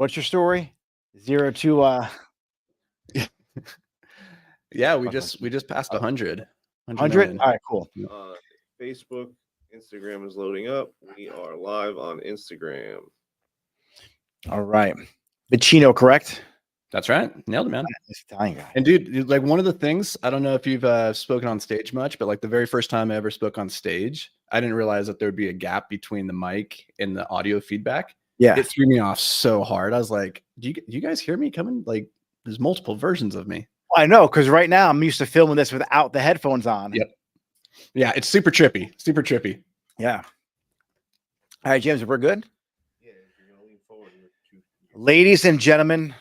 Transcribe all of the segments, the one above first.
What's your story? 0 to Yeah, we just passed 100 100. million. All right, cool. Facebook, Instagram is loading up. We are live on Instagram. All right, Vicino, correct? That's right. Nailed it, man. This Italian guy. And dude, like one of the things, I don't know if you've spoken on stage much, but like the very first time I ever spoke on stage, I didn't realize that there would be a gap between the mic and the audio feedback. Yeah, It threw me off so hard. I was like, do you guys hear me coming? Like there's multiple versions of me. I know, because right now I'm used to filming this without the headphones on. Yep. Yeah, it's super trippy. Super trippy. Yeah. All right, James, we're good. Yeah, you're gonna lean forward. Ladies and gentlemen,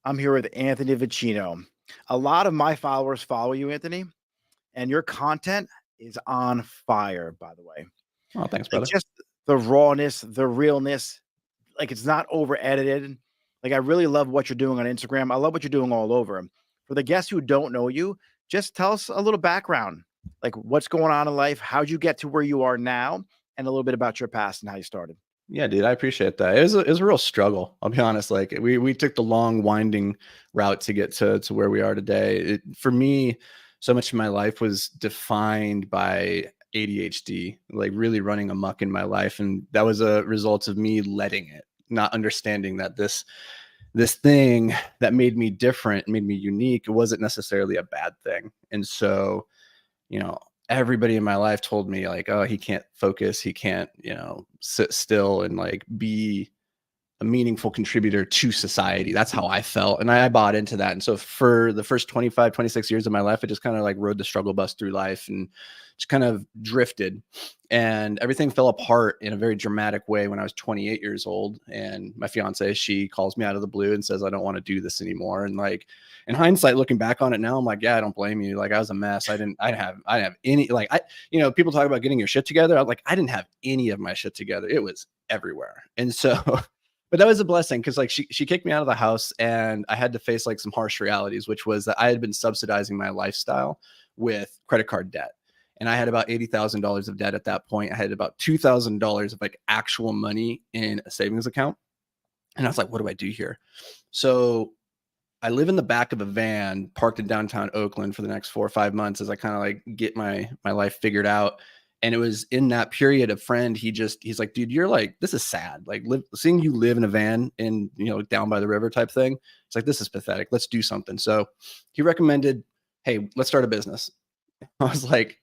I'm here with Anthony Vicino. A lot of my followers follow you, Anthony, and your content is on fire, by the way. Oh, thanks, brother. Like just the rawness, the realness, like it's not over edited. Like I really love what you're doing on Instagram. I love what you're doing all over. For the guests who don't know you, just tell us a little background, like what's going on in life, how'd you get to where you are now, and a little bit about your past and how you started. Yeah, dude, I appreciate that. It was a real struggle. I'll be honest. Like we took the long, winding route to get to where we are today. For me, so much of my life was defined by ADHD, like really running amok in my life, and that was a result of me letting it, not understanding that this thing that made me different, made me unique, it wasn't necessarily a bad thing. And so, everybody in my life told me like, oh, he can't focus. He can't, sit still and like be a meaningful contributor to society. That's how I felt. And I bought into that. And so for the first 25, 26 years of my life, I just kind of like rode the struggle bus through life and just kind of drifted, and everything fell apart in a very dramatic way when I was 28 years old. And my fiance, she calls me out of the blue and says, I don't want to do this anymore. And like, in hindsight, looking back on it now, I'm like, yeah, I don't blame you. Like I was a mess. I didn't have any, like people talk about getting your shit together. I'm like, I didn't have any of my shit together. It was everywhere. And so, but that was a blessing because like she kicked me out of the house, and I had to face like some harsh realities, which was that I had been subsidizing my lifestyle with credit card debt. And I had about $80,000 of debt at that point. I had about $2,000 of like actual money in a savings account. And I was like, what do I do here? So I live in the back of a van parked in downtown Oakland for the next 4 or 5 months as I kind of like get my life figured out. And it was in that period, a friend, he's like, dude, you're like, this is sad. Like seeing you live in a van in, down by the river type thing. It's like, this is pathetic. Let's do something. So he recommended, hey, let's start a business. I was like,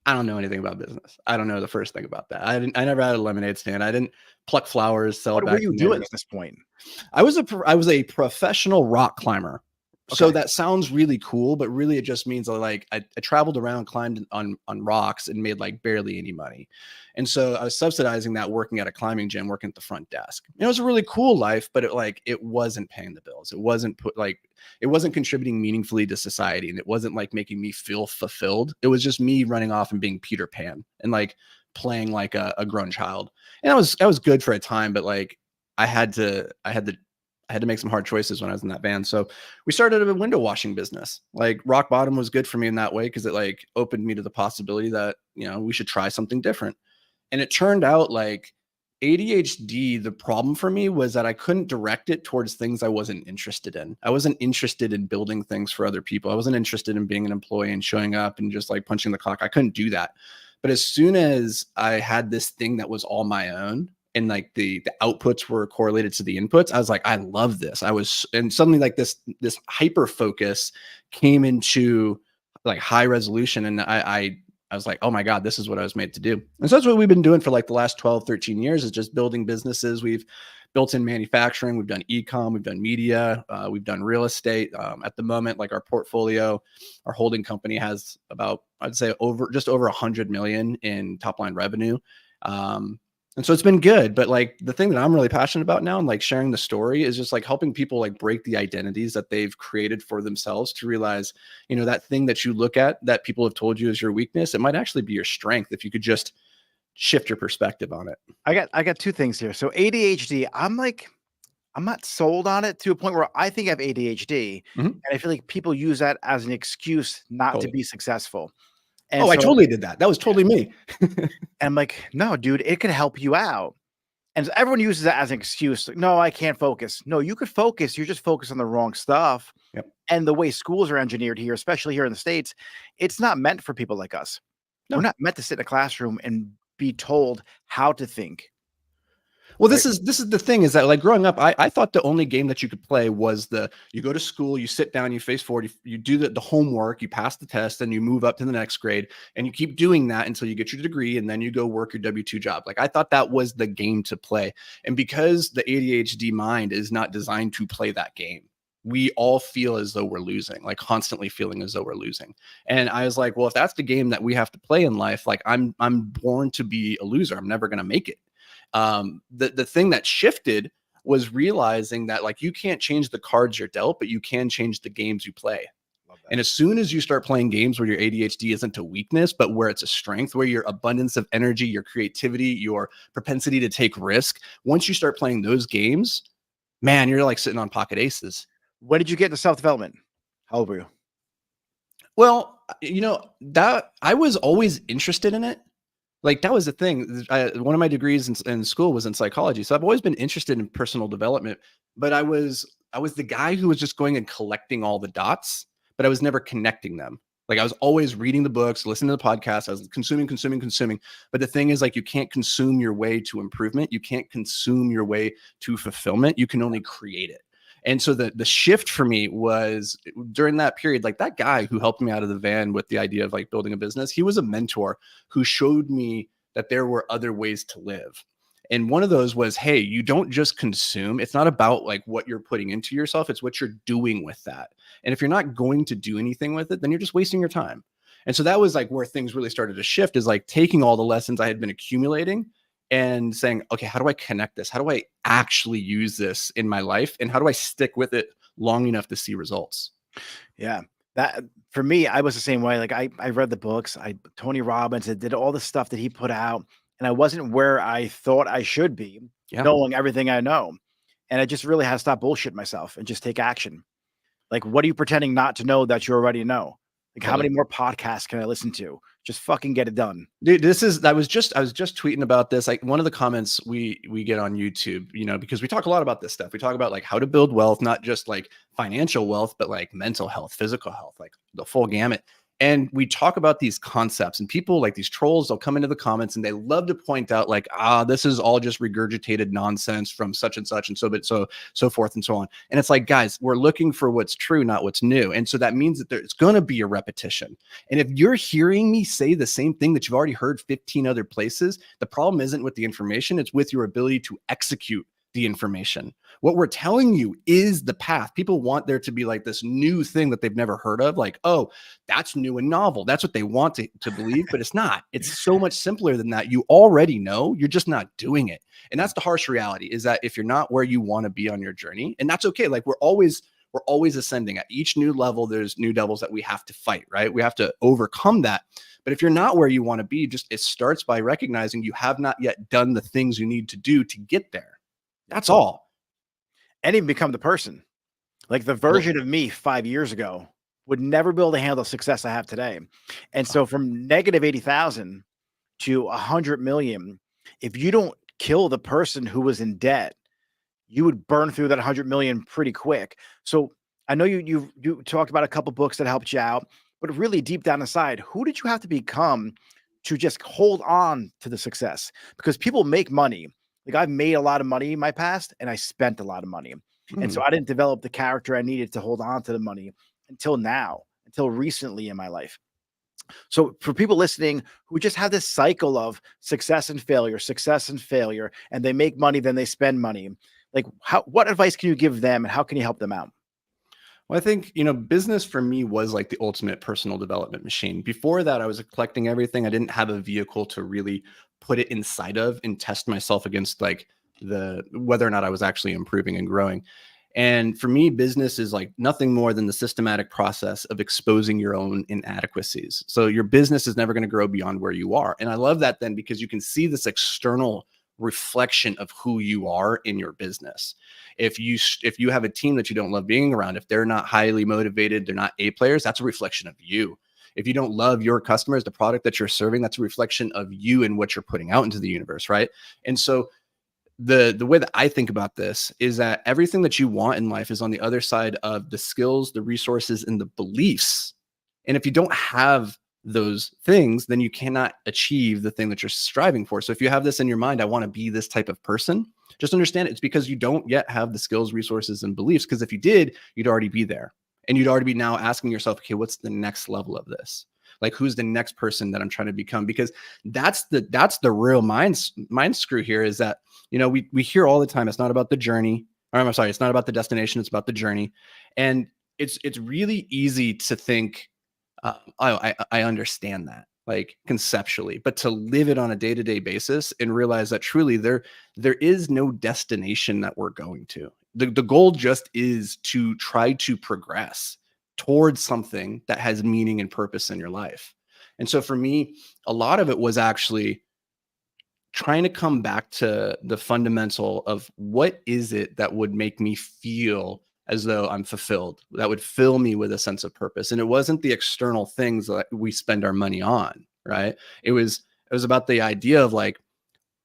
I don't know anything about business. I don't know the first thing about that. I never had a lemonade stand. I didn't pluck flowers, sell. What were you doing at this point? I was a professional rock climber. Okay. So that sounds really cool, but really it just means like I traveled around, climbed on rocks, and made like barely any money. And so I was subsidizing that, working at a climbing gym, working at the front desk. It was a really cool life, but it wasn't paying the bills. It wasn't contributing meaningfully to society, and it wasn't like making me feel fulfilled. It was just me running off and being Peter Pan and like playing like a grown child. And I was good for a time, but like I had to make some hard choices when I was in that van. So we started a window washing business. Like rock bottom was good for me in that way, because it like opened me to the possibility that, we should try something different. And it turned out like ADHD, the problem for me was that I couldn't direct it towards things I wasn't interested in. I wasn't interested in building things for other people. I wasn't interested in being an employee and showing up and just like punching the clock. I couldn't do that. But as soon as I had this thing that was all my own, and like the outputs were correlated to the inputs, I was like, I love this. And suddenly like this hyper focus came into like high resolution. And I was like, oh my God, this is what I was made to do. And so that's what we've been doing for like the last 12, 13 years, is just building businesses. We've built in manufacturing, we've done e-com, we've done media, we've done real estate. At the moment, like our portfolio, our holding company has about, I'd say just over 100 million in top line revenue. And so it's been good, but like the thing that I'm really passionate about now and like sharing the story is just like helping people like break the identities that they've created for themselves to realize, that thing that you look at that people have told you is your weakness, it might actually be your strength if you could just shift your perspective on it. I got two things here. So ADHD, I'm not sold on it to a point where I think I have ADHD. Mm-hmm. And I feel like people use that as an excuse not to be successful. And I totally did that. That was totally me. And I'm like, no, dude, it could help you out. And everyone uses that as an excuse. Like, no, I can't focus. No, you could focus. You're just focused on the wrong stuff. Yep. And the way schools are engineered here, especially here in the States, it's not meant for people like us. We're No. not meant to sit in a classroom and be told how to think. Well, Right? this is the thing is that like growing up, I thought the only game that you could play was you go to school, you sit down, you face forward, you do the homework, you pass the test, and you move up to the next grade, and you keep doing that until you get your degree, and then you go work your W-2 job. Like I thought that was the game to play, and because the ADHD mind is not designed to play that game, we all feel as though we're losing, like constantly feeling as though we're losing. And I was like, well, if that's the game that we have to play in life, like I'm born to be a loser. I'm never going to make it. The thing that shifted was realizing that like you can't change the cards you're dealt, but you can change the games you play. And as soon as you start playing games where your ADHD isn't a weakness, but where it's a strength, where your abundance of energy, your creativity, your propensity to take risk, once you start playing those games, man, you're like sitting on pocket aces. When did you get into self-development? How old were you? Well, that I was always interested in it. Like that was the thing. One of my degrees in school was in psychology, so I've always been interested in personal development. But I was the guy who was just going and collecting all the dots, but I was never connecting them. Like I was always reading the books, listening to the podcasts. I was consuming. But the thing is, like, you can't consume your way to improvement. You can't consume your way to fulfillment. You can only create it. And so the shift for me was during that period, like that guy who helped me out of the van with the idea of like building a business, he was a mentor who showed me that there were other ways to live. And one of those was, hey, you don't just consume. It's not about like what you're putting into yourself. It's what you're doing with that. And if you're not going to do anything with it, then you're just wasting your time. And so that was like where things really started to shift, is like taking all the lessons I had been accumulating and saying, okay, how do I connect this? How do I actually use this in my life? And how do I stick with it long enough to see results? Yeah. That for me, I was the same way. Like I read the books, Tony Robbins, I did all the stuff that he put out, and I wasn't where I thought I should be, Yeah. knowing everything I know. And I just really had to stop bullshitting myself and just take action. Like, what are you pretending not to know that you already know? Like, how many more podcasts can I listen to? Just fucking get it done. Dude, I was just tweeting about this. Like one of the comments we get on YouTube, because we talk a lot about this stuff. We talk about like how to build wealth, not just like financial wealth, but like mental health, physical health, like the full gamut. And we talk about these concepts, and people like these trolls, they'll come into the comments and they love to point out like, this is all just regurgitated nonsense from such and such and so forth and so on. And it's like, guys, we're looking for what's true, not what's new. And so that means that there's going to be a repetition. And if you're hearing me say the same thing that you've already heard 15 other places, the problem isn't with the information, it's with your ability to execute the information. What we're telling you is the path. People want there to be like this new thing that they've never heard of. Like, oh, that's new and novel. That's what they want to believe, but it's not. It's so much simpler than that. You already know, you're just not doing it. And that's the harsh reality, is that if you're not where you want to be on your journey, and that's okay. Like we're always ascending. At each new level, there's new devils that we have to fight, right? We have to overcome that. But if you're not where you want to be, it starts by recognizing you have not yet done the things you need to do to get there. That's all. And even become the person. Like the version of me 5 years ago would never be able to handle the success I have today. And so from negative 80,000 to 100 million, if you don't kill the person who was in debt, you would burn through that 100 million pretty quick. So I know you talked about a couple books that helped you out, but really deep down inside, who did you have to become to just hold on to the success? Because people make money. Like I've made a lot of money in my past and I spent a lot of money. And so I didn't develop the character I needed to hold on to the money until now, until recently in my life. So for people listening who just have this cycle of success and failure, and they make money, then they spend money, like what advice can you give them and how can you help them out? Well, I think, business for me was like the ultimate personal development machine. Before that, I was collecting everything. I didn't have a vehicle to really put it inside of and test myself against like whether or not I was actually improving and growing. And for me, business is like nothing more than the systematic process of exposing your own inadequacies. So your business is never going to grow beyond where you are. And I love that then, because you can see this external reflection of who you are in your business. If you have a team that you don't love being around, if they're not highly motivated, they're not A players, that's a reflection of you. If you don't love your customers, the product that you're serving, that's a reflection of you and what you're putting out into the universe, right? And so the way that I think about this is that everything that you want in life is on the other side of the skills, the resources, and the beliefs. And if you don't have those things, then you cannot achieve the thing that you're striving for. So if you have this in your mind, I want to be this type of person, just understand it's because you don't yet have the skills, resources, and beliefs. Because if you did, you'd already be there. And you'd already be now asking yourself, okay, what's the next level of this? Like, who's the next person that I'm trying to become? Because that's the real mind screw here, is that, you know, we hear all the time, it's not about the journey. Or I'm sorry, it's not about the destination, it's about the journey. And it's really easy to think, I understand that, like, conceptually, but to live it on a day-to-day basis and realize that truly there is no destination that we're going to. The goal just is to try to progress towards something that has meaning and purpose in your life. And so for me, a lot of it was actually trying to come back to the fundamental of what is it that would make me feel as though I'm fulfilled, that would fill me with a sense of purpose. And it wasn't the external things that we spend our money on, right? It was about the idea of like,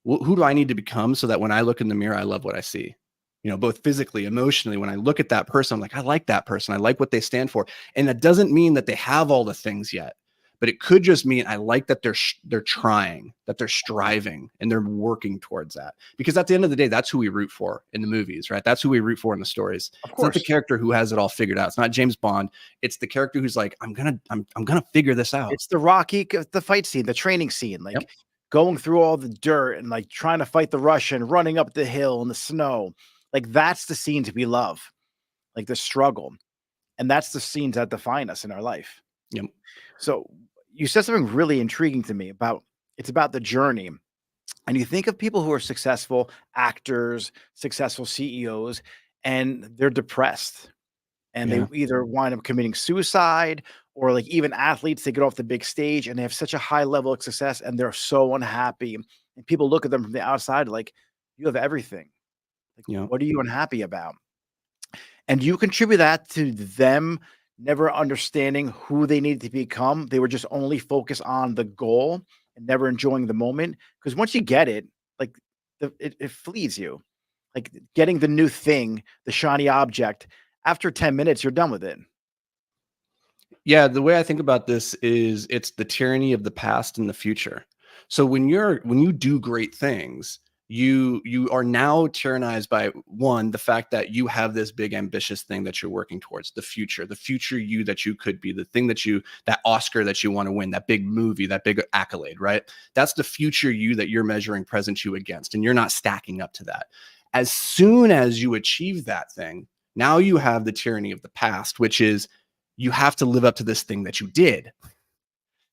who do I need to become so that when I look in the mirror, I love what I see? You know, both physically, emotionally. When I look at that person, I'm like, I like that person. I like what they stand for. And that doesn't mean that they have all the things yet, but it could just mean I like that they're trying, that they're striving, and they're working towards that. Because at the end of the day, that's who we root for in the movies, right? That's who we root for in the stories. Of It's not the course. character who has it all figured out. It's not James Bond. It's the character who's like, I'm gonna figure this out. It's the Rocky, the fight scene, the training scene, like Yep. going through all the dirt and like trying to fight the Russian, running up the hill in the snow. Like that's the scenes we love, like the struggle. And that's the scenes that define us in our life. Yep. So you said something really intriguing to me about it's about the journey. And you think of people who are successful actors, successful CEOs, and they're depressed and they Yeah. either wind up committing suicide or like even athletes, they get off the big stage and they have such a high level of success and they're so unhappy. And people look at them from the outside like, you have everything. Like, Yeah. what are you unhappy about? And you contribute that to them never understanding who they need to become. They were just only focused on the goal and never enjoying the moment. Because once you get it, like it flees you. Like getting the new thing, the shiny object, after 10 minutes, you're done with it. Yeah, the way I think about this is it's the tyranny of the past and the future. So when you do great things, you are now tyrannized by one, the fact that you have this big ambitious thing that you're working towards, the future you that you could be, the thing that Oscar that you want to win, that big movie, that big accolade, right? That's the future you that you're measuring present you against, and you're not stacking up to that. As soon as you achieve that thing, now you have the tyranny of the past, which is you have to live up to this thing that you did.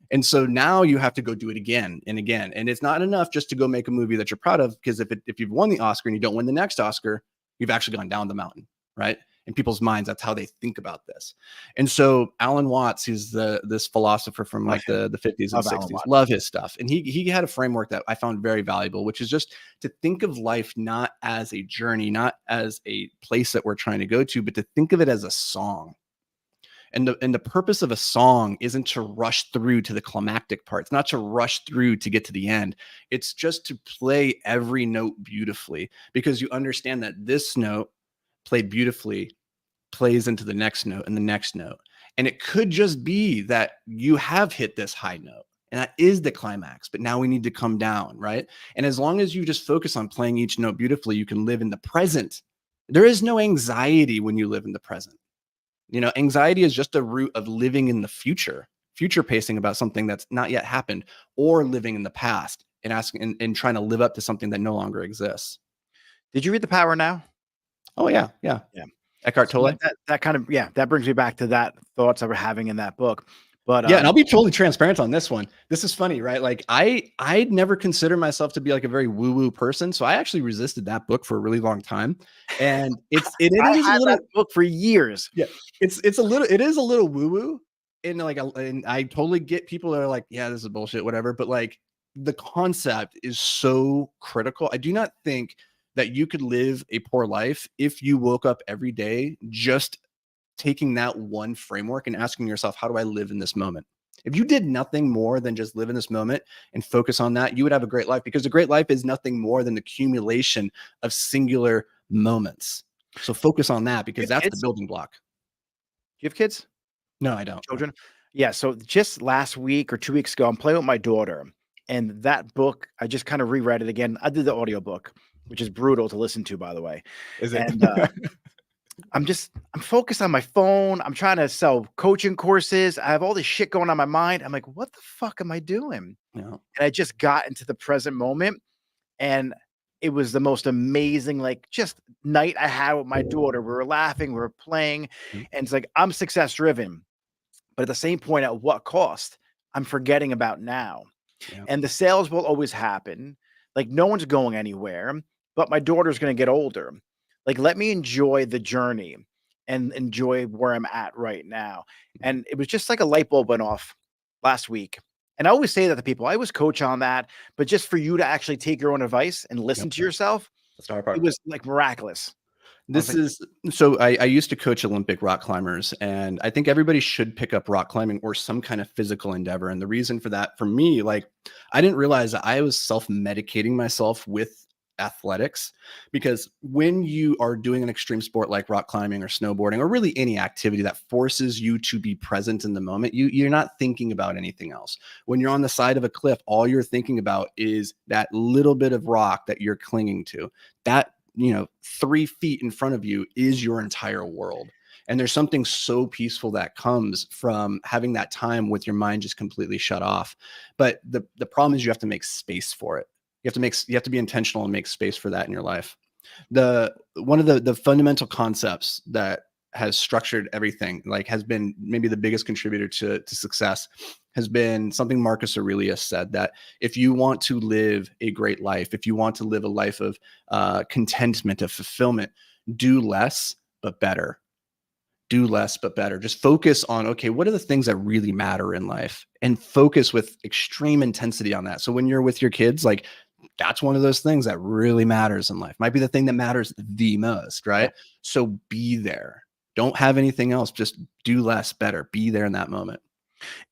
And so now you have to go do it again and again. And it's not enough just to go make a movie that you're proud of, because if you've won the Oscar and you don't win the next Oscar, you've actually gone down the mountain, right? In people's minds, that's how they think about this. And so Alan Watts, who's this philosopher from Love like him. the 50s and Love Alan 60s, Watts. love his stuff. And he had a framework that I found very valuable, which is just to think of life not as a journey, not as a place that we're trying to go to, but to think of it as a song. And the purpose of a song isn't to rush through to the climactic part. It's not to rush through to get to the end. It's just to play every note beautifully, because you understand that this note played beautifully plays into the next note and the next note. And it could just be that you have hit this high note and that is the climax, but now we need to come down, right? And as long as you just focus on playing each note beautifully, you can live in the present. There is no anxiety when you live in the present. You know, anxiety is just a root of living in the future pacing about something that's not yet happened, or living in the past and asking and trying to live up to something that no longer exists. Did you read The Power Now? Oh yeah, yeah. Yeah. Eckhart So Tolle. that kind of, yeah, that brings me back to that thoughts I were having in that book. But Yeah, and I'll be totally transparent on this one. This is funny, right? Like I'd never considered myself to be like a very woo-woo person, so I actually resisted that book for a really long time. And it I is a had little that book for years. yeah, it is a little woo-woo. And like and I totally get people that are like, yeah, this is bullshit, whatever. But like the concept is so critical. I do not think that you could live a poor life if you woke up every day just taking that one framework and asking yourself, how do I live in this moment? If you did nothing more than just live in this moment and focus on that, you would have a great life, because a great life is nothing more than the accumulation of singular moments. So focus on that, You because have that's the kids? building block. Do you have kids? No, I don't. No. Children? Yeah, so just last week or 2 weeks ago, I'm playing with my daughter, and that book, I just kinda reread it again. I did the audiobook, which is brutal to listen to, by the way, Is it? and, I'm focused on my phone, I'm trying to sell coaching courses, I have all this shit going on in my mind, I'm like, "What the fuck am I doing?" No. And I just got into the present moment, and it was the most amazing, like, just night I had with my daughter. We were laughing, we were playing, Mhm. and it's like, I'm success driven. But at the same point, at what cost? I'm forgetting about now. Yeah. And the sales will always happen. Like no one's going anywhere, but my daughter's going to get older. Like let me enjoy the journey and enjoy where I'm at right now. And it was just like a light bulb went off last week. And I always say that to people. I always coach on that, but just for you to actually take your own advice and listen Yep. to yourself, That's the hard it part. was like miraculous. I was This like, is so I used to coach Olympic rock climbers, and I think everybody should pick up rock climbing or some kind of physical endeavor. And the reason for that, for me, like I didn't realize that I was self-medicating myself with athletics, because when you are doing an extreme sport like rock climbing or snowboarding, or really any activity that forces you to be present in the moment, you're not thinking about anything else. When you're on the side of a cliff, all you're thinking about is that little bit of rock that you're clinging to. That 3 feet in front of you is your entire world. And there's something so peaceful that comes from having that time with your mind just completely shut off. But the problem is you have to make space for it. You have to be intentional and make space for that in your life. The one of the fundamental concepts that has structured everything, like has been maybe the biggest contributor to success, has been something Marcus Aurelius said, that if you want to live a great life, if you want to live a life of contentment, of fulfillment, do less but better. Do less but better. Just focus on, okay, what are the things that really matter in life, and focus with extreme intensity on that. So when you're with your kids, like that's one of those things that really matters in life. Might be the thing that matters the most, yeah. right? So be there. Don't have anything else. Just do less better. Be there in that moment.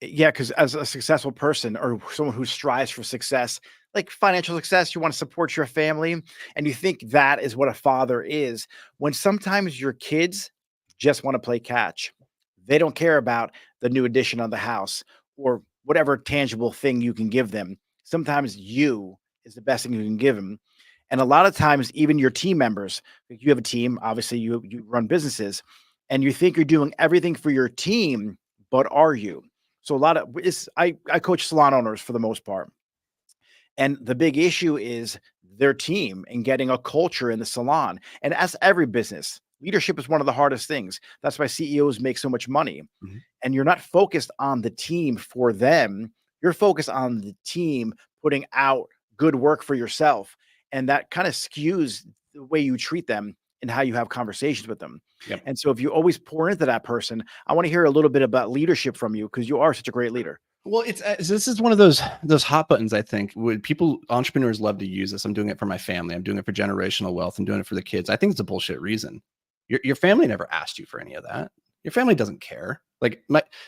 Yeah, because as a successful person or someone who strives for success, like financial success, you want to support your family, and you think that is what a father is. When sometimes your kids just want to play catch, they don't care about the new addition on the house or whatever tangible thing you can give them. Sometimes you is the best thing you can give them. And a lot of times, even your team members, like you have a team, obviously you run businesses, and you think you're doing everything for your team, but are you? So a lot of it's I coach salon owners for the most part. And the big issue is their team and getting a culture in the salon. And as every business, leadership is one of the hardest things. That's why CEOs make so much money. Mhm. And you're not focused on the team for them. You're focused on the team putting out good work for yourself. And that kind of skews the way you treat them and how you have conversations with them. Yep. And so if you always pour into that person, I want to hear a little bit about leadership from you because you are such a great leader. Well, this is one of those hot buttons. I think would people entrepreneurs love to use this. I'm doing it for my family. I'm doing it for generational wealth. I'm doing it for the kids. I think it's a bullshit reason. Your family never asked you for any of that. Your family doesn't care. Like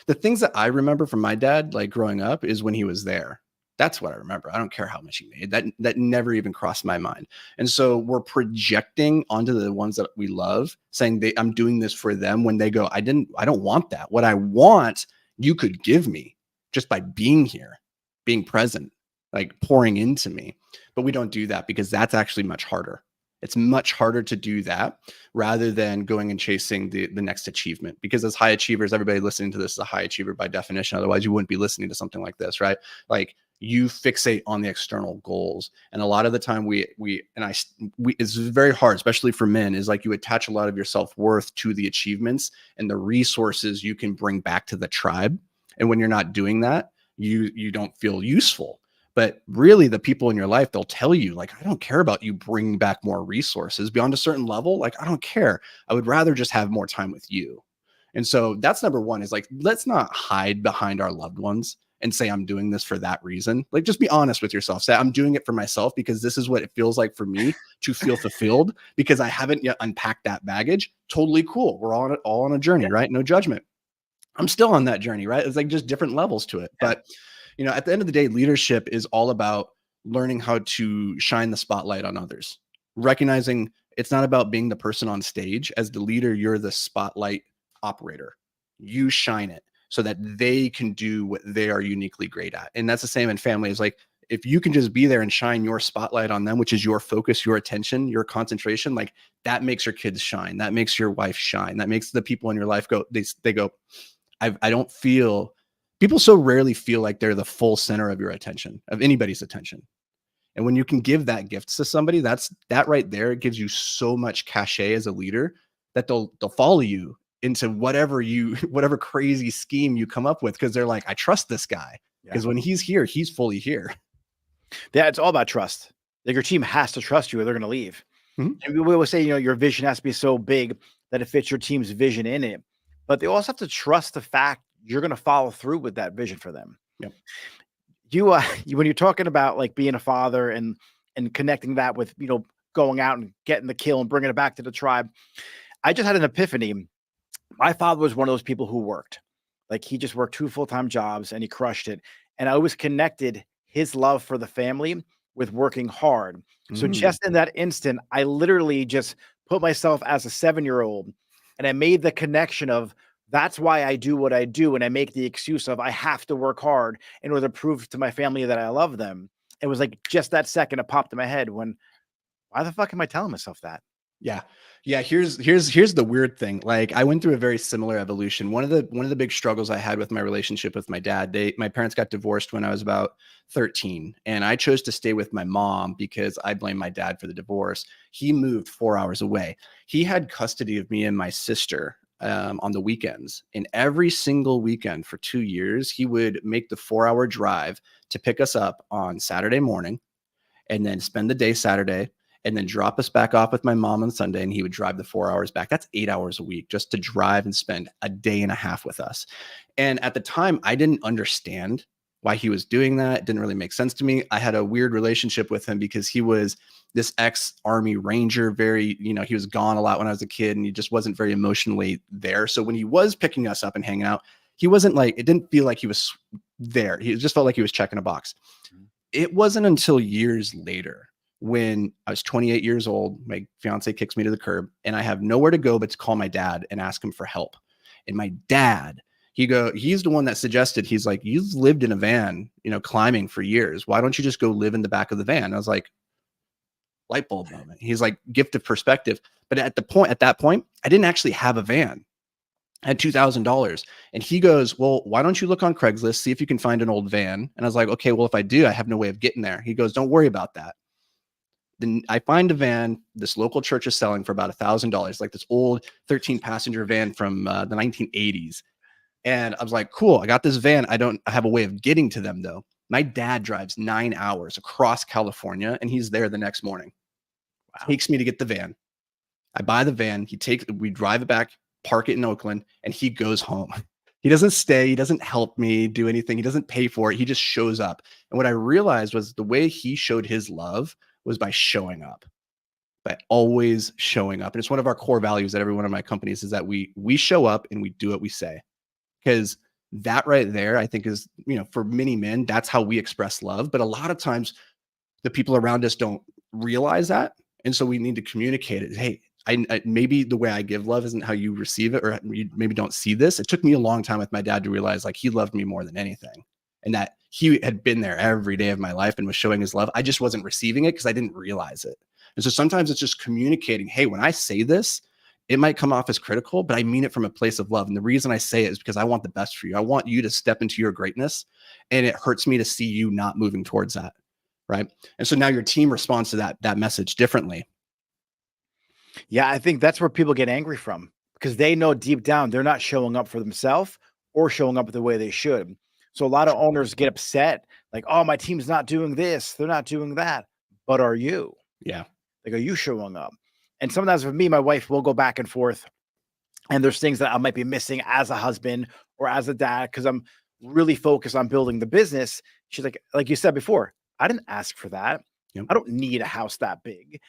the things that I remember from my dad, like growing up, is when he was there. That's what I remember. I don't care how much he made. That never even crossed my mind. And so we're projecting onto the ones that we love, saying I'm doing this for them, when they go, I don't want that. What I want, you could give me just by being here, being present, like pouring into me. But we don't do that because that's actually much harder. It's much harder to do that rather than going and chasing the next achievement. Because as high achievers, everybody listening to this is a high achiever by definition. Otherwise, you wouldn't be listening to something like this, right? Like you fixate on the external goals, and a lot of the time we it's very hard, especially for men. Is like you attach a lot of your self-worth to the achievements and the resources you can bring back to the tribe. And when you're not doing that, you don't feel useful. But really, the people in your life, they'll tell you, like, I don't care about you bringing back more resources beyond a certain level. Like, I don't care. I would rather just have more time with you. And so that's number one, is like, let's not hide behind our loved ones and say, I'm doing this for that reason. Like, just be honest with yourself. Say, I'm doing it for myself because this is what it feels like for me to feel fulfilled, because I haven't yet unpacked that baggage. Totally cool. We're all on a journey, right? No judgment. I'm still on that journey, right? It's like just different levels to it. Yeah. But, at the end of the day, leadership is all about learning how to shine the spotlight on others, recognizing it's not about being the person on stage. As the leader, you're the spotlight operator. You shine it so that they can do what they are uniquely great at. And that's the same in family. It's like, if you can just be there and shine your spotlight on them, which is your focus, your attention, your concentration, like that makes your kids shine. That makes your wife shine. That makes the people in your life go, they go, I don't feel, people so rarely feel like they're the full center of your attention, of anybody's attention. And when you can give that gift to somebody, that right there gives you so much cachet as a leader that they'll follow you into whatever crazy scheme you come up with, because they're like, I trust this guy, because when he's here, he's fully here. Yeah, it's all about trust. Like your team has to trust you or they're going to leave. Mhm. And we always say, your vision has to be so big that it fits your team's vision in it. But they also have to trust the fact you're going to follow through with that vision for them. Yep. When you're talking about like being a father and connecting that with, going out and getting the kill and bringing it back to the tribe, I just had an epiphany. My father was one of those people who worked. Like he just worked 2 full-time jobs and he crushed it. And I always connected his love for the family with working hard. So just in that instant, I literally just put myself as a 7-year-old and I made the connection of that's why I do what I do. And I make the excuse of I have to work hard in order to prove to my family that I love them. It was like just that second it popped in my head when, why the fuck am I telling myself that? Yeah. Yeah. Here's the weird thing. Like I went through a very similar evolution. One of the big struggles I had with my relationship with my dad, my parents got divorced when I was about 13, and I chose to stay with my mom because I blame my dad for the divorce. He moved 4 hours away. He had custody of me and my sister on the weekends, and every single weekend for 2 years, he would make the 4-hour drive to pick us up on Saturday morning and then spend the day Saturday and then drop us back off with my mom on Sunday. And he would drive the 4 hours back. That's 8 hours a week just to drive and spend a day and a half with us. And at the time, I didn't understand why he was doing that. It didn't really make sense to me. I had a weird relationship with him because he was this ex-Army Ranger, he was gone a lot when I was a kid and he just wasn't very emotionally there. So when he was picking us up and hanging out, he wasn't like, it didn't feel like he was there. He just felt like he was checking a box. It wasn't until years later when I was 28 years old, my fiance kicks me to the curb and I have nowhere to go but to call my dad and ask him for help. And my dad, he's the one that suggested, he's like, you've lived in a van, climbing for years. Why don't you just go live in the back of the van? I was like, light bulb moment. He's like, gift of perspective. But at that point, I didn't actually have a van. I had $2,000. And he goes, well, why don't you look on Craigslist, see if you can find an old van? And I was like, okay, well, if I do, I have no way of getting there. He goes, don't worry about that. Then I find a van this local church is selling for about $1,000, like this old 13-passenger van from the 1980s. And I was like, cool, I got this van. I have a way of getting to them though. My dad drives 9 hours across California and he's there the next morning. Wow. Takes me to get the van. I buy the van. We drive it back, park it in Oakland, and he goes home. He doesn't stay. He doesn't help me do anything. He doesn't pay for it. He just shows up. And what I realized was the way he showed his love was by showing up, by always showing up. And it's one of our core values at every one of my companies is that we show up and we do what we say. Because that right there, I think is, for many men, that's how we express love. But a lot of times the people around us don't realize that. And so we need to communicate it. Hey, I maybe the way I give love isn't how you receive it, or you maybe don't see this. It took me a long time with my dad to realize like he loved me more than anything. And that he had been there every day of my life and was showing his love. I just wasn't receiving it because I didn't realize it. And so sometimes it's just communicating, hey, when I say this, it might come off as critical, but I mean it from a place of love. And the reason I say it is because I want the best for you. I want you to step into your greatness. And it hurts me to see you not moving towards that. Right. And so now your team responds to that message differently. Yeah, I think that's where people get angry from because they know deep down they're not showing up for themselves or showing up the way they should. So a lot of owners get upset, like, oh, my team's not doing this, they're not doing that. But are you? Yeah. Like, are you showing up? And sometimes with me, my wife will go back and forth. And there's things that I might be missing as a husband or as a dad because I'm really focused on building the business. She's like you said before, I didn't ask for that. Yep. I don't need a house that big.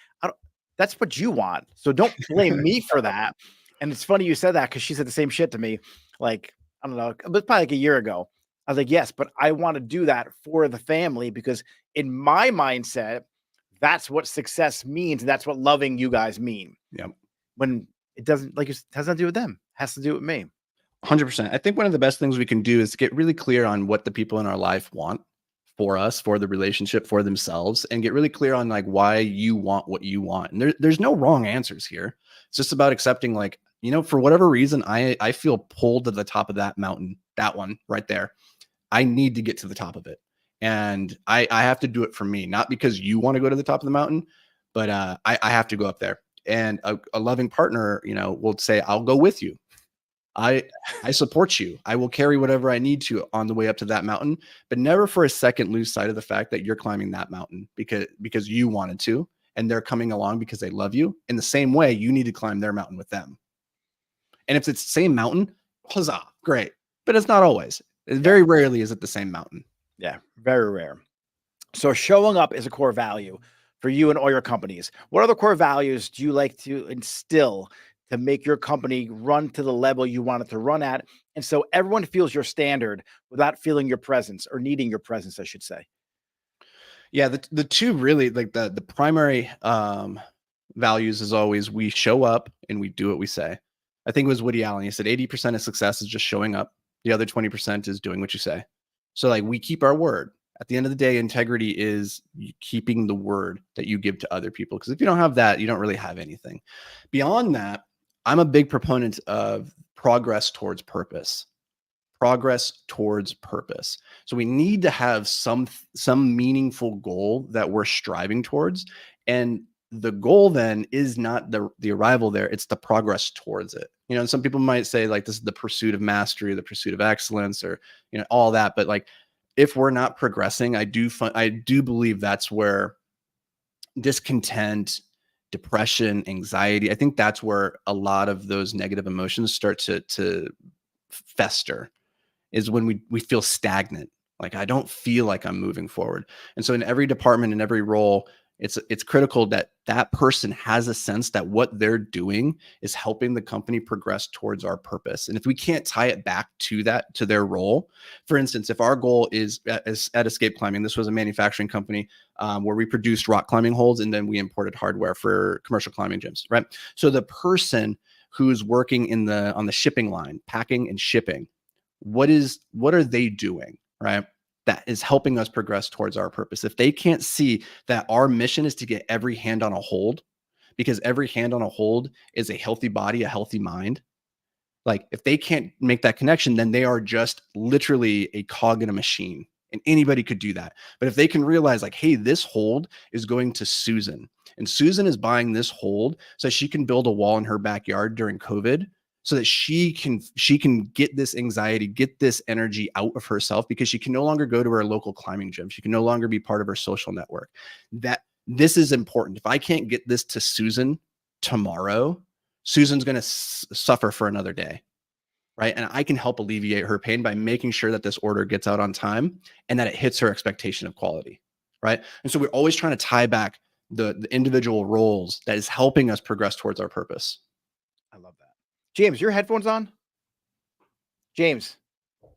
That's what you want. So don't blame me for that. And it's funny you said that because she said the same shit to me. Like, I don't know, but probably like a year ago. I was like, yes, but I want to do that for the family because in my mindset, that's what success means. And that's what loving you guys mean. Yep. When it doesn't, like, it has nothing to do with them. It has to do with me. 100%. I think one of the best things we can do is get really clear on what the people in our life want for us, for the relationship, for themselves, and get really clear on like why you want what you want. And there's no wrong answers here. It's just about accepting, like, for whatever reason, I feel pulled to the top of that mountain, that one right there. I need to get to the top of it. And I have to do it for me, not because you want to go to the top of the mountain, but I have to go up there. And a loving partner, will say, I'll go with you. I support you. I will carry whatever I need to on the way up to that mountain, but never for a second lose sight of the fact that you're climbing that mountain because you wanted to, and they're coming along because they love you. In the same way, you need to climb their mountain with them. And if it's the same mountain, huzzah, great. But it's not always. Very rarely is it the same mountain. Yeah, very rare. So showing up is a core value for you and all your companies. What other core values do you like to instill to make your company run to the level you want it to run at? And so everyone feels your standard without feeling your presence or needing your presence, I should say. Yeah, the two really, like the primary values is always we show up and we do what we say. I think it was Woody Allen. He said 80% of success is just showing up. The other 20% is doing what you say. So like we keep our word. At the end of the day, integrity is keeping the word that you give to other people. Because if you don't have that, you don't really have anything. Beyond that, I'm a big proponent of progress towards purpose. Progress towards purpose. So we need to have some meaningful goal that we're striving towards. And the goal then is not the arrival there, it's the progress towards it. And some people might say like this is the pursuit of mastery, the pursuit of excellence, or all that. But like if we're not progressing, I do believe that's where discontent, depression, anxiety, I think that's where a lot of those negative emotions start to fester, is when we feel stagnant. Like I don't feel like I'm moving forward. And so in every department, in every role, it's critical that that person has a sense that what they're doing is helping the company progress towards our purpose. And if we can't tie it back to their role, for instance, if our goal is at Escape Climbing, this was a manufacturing company where we produced rock climbing holds and then we imported hardware for commercial climbing gyms, right? So the person who's working on the shipping line, packing and shipping, what are they doing, right? That is helping us progress towards our purpose. If they can't see that our mission is to get every hand on a hold, because every hand on a hold is a healthy body, a healthy mind. Like if they can't make that connection, then they are just literally a cog in a machine, and anybody could do that. But if they can realize like, hey, this hold is going to Susan, and Susan is buying this hold so she can build a wall in her backyard during COVID, so that she can get this anxiety, get this energy out of herself, because she can no longer go to her local climbing gym. She can no longer be part of her social network. That this is important. If I can't get this to Susan tomorrow, Susan's going to suffer for another day, right? And I can help alleviate her pain by making sure that this order gets out on time and that it hits her expectation of quality, right? And so we're always trying to tie back the individual roles that is helping us progress towards our purpose. I love that. James, your headphones on? James,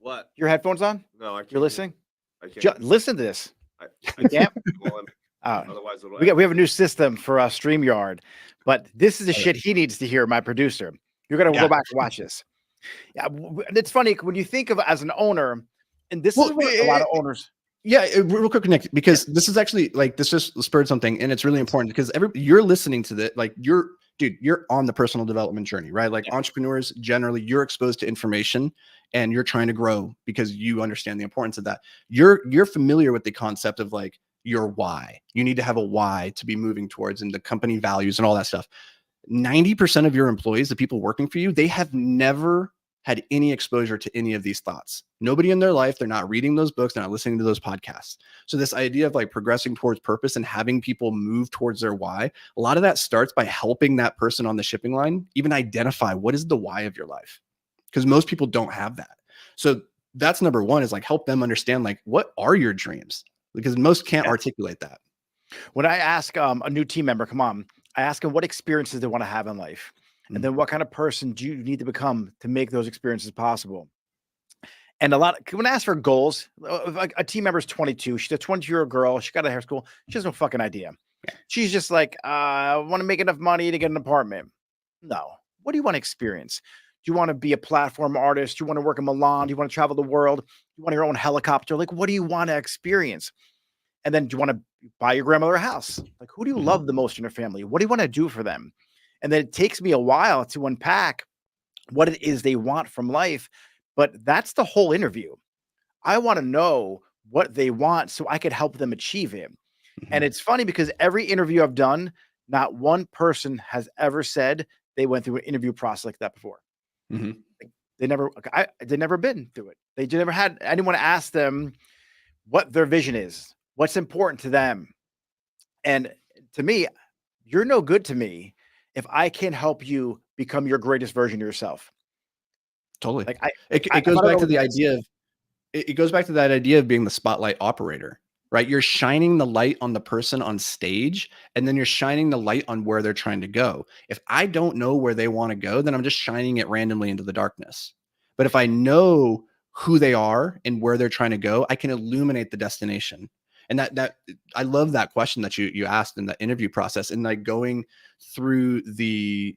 What? your headphones on? No, I can't. You're listening? I can't. Listen to this. I can't? well, otherwise, We have a new system for StreamYard, but this is the shit he needs to hear, my producer. You're going to go back and watch this. Yeah, it's funny when you think of as an owner, and this is what a lot of owners. Yeah, real quick, Nick, because this is actually like, this just spurred something, and it's really important because you're listening to that, like you're on the personal development journey, right? Like entrepreneurs, generally, you're exposed to information and you're trying to grow because you understand the importance of that. You're familiar with the concept of like your why. You need to have a why to be moving towards, and the company values and all that stuff. 90% of your employees, the people working for you, they have never had any exposure to any of these thoughts. Nobody in their life, they're not reading those books, they're not listening to those podcasts. So this idea of like progressing towards purpose and having people move towards their why, a lot of that starts by helping that person on the shipping line even identify what is the why of your life. Because most people don't have that. So that's number one, is like help them understand like, what are your dreams? Because most can't articulate that. When I ask a new team member, I ask them what experiences they want to have in life. And then what kind of person do you need to become to make those experiences possible? And when I ask for goals, like a team member's 22, she's a 22-year-old girl. She got out of hair school. She has no fucking idea. Yeah. She's just like, I want to make enough money to get an apartment. No. What do you want to experience? Do you want to be a platform artist? Do you want to work in Milan? Do you want to travel the world? Do you want your own helicopter? Like, what do you want to experience? And then do you want to buy your grandmother a house? Like, who do you love the most in your family? What do you want to do for them? And then it takes me a while to unpack what it is they want from life. But that's the whole interview. I want to know what they want so I could help them achieve it. And it's funny because every interview I've done, not one person has ever said they went through an interview process like that before. Mm-hmm. They never been through it. They never had anyone ask them what their vision is, what's important to them. And to me, you're no good to me if I can't help you become your greatest version of yourself. Totally. Like It goes back to the idea of it goes back to that idea of being the spotlight operator, right? You're shining the light on the person on stage, and then you're shining the light on where they're trying to go. If I don't know where they want to go, then I'm just shining it randomly into the darkness. But if I know who they are and where they're trying to go, I can illuminate the destination. And that I love that question that you asked in the interview process, and like going through the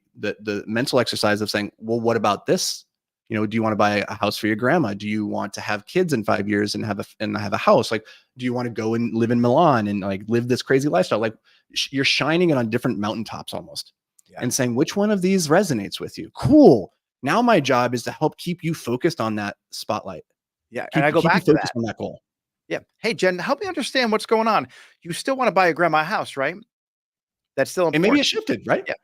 mental exercise of saying, well, what about this? You know, do you want to buy a house for your grandma? Do you want to have kids in 5 years and have a house? Like, do you want to go and live in Milan and like live this crazy lifestyle? Like, you're shining it on different mountaintops almost, and saying which one of these resonates with you. Cool. Now my job is to help keep you focused on that spotlight. Yeah, and I go back to that. On that goal. Yeah. Hey, Jen, help me understand what's going on. You still want to buy your grandma a house, right? That's still important. And maybe it shifted, right? Yeah.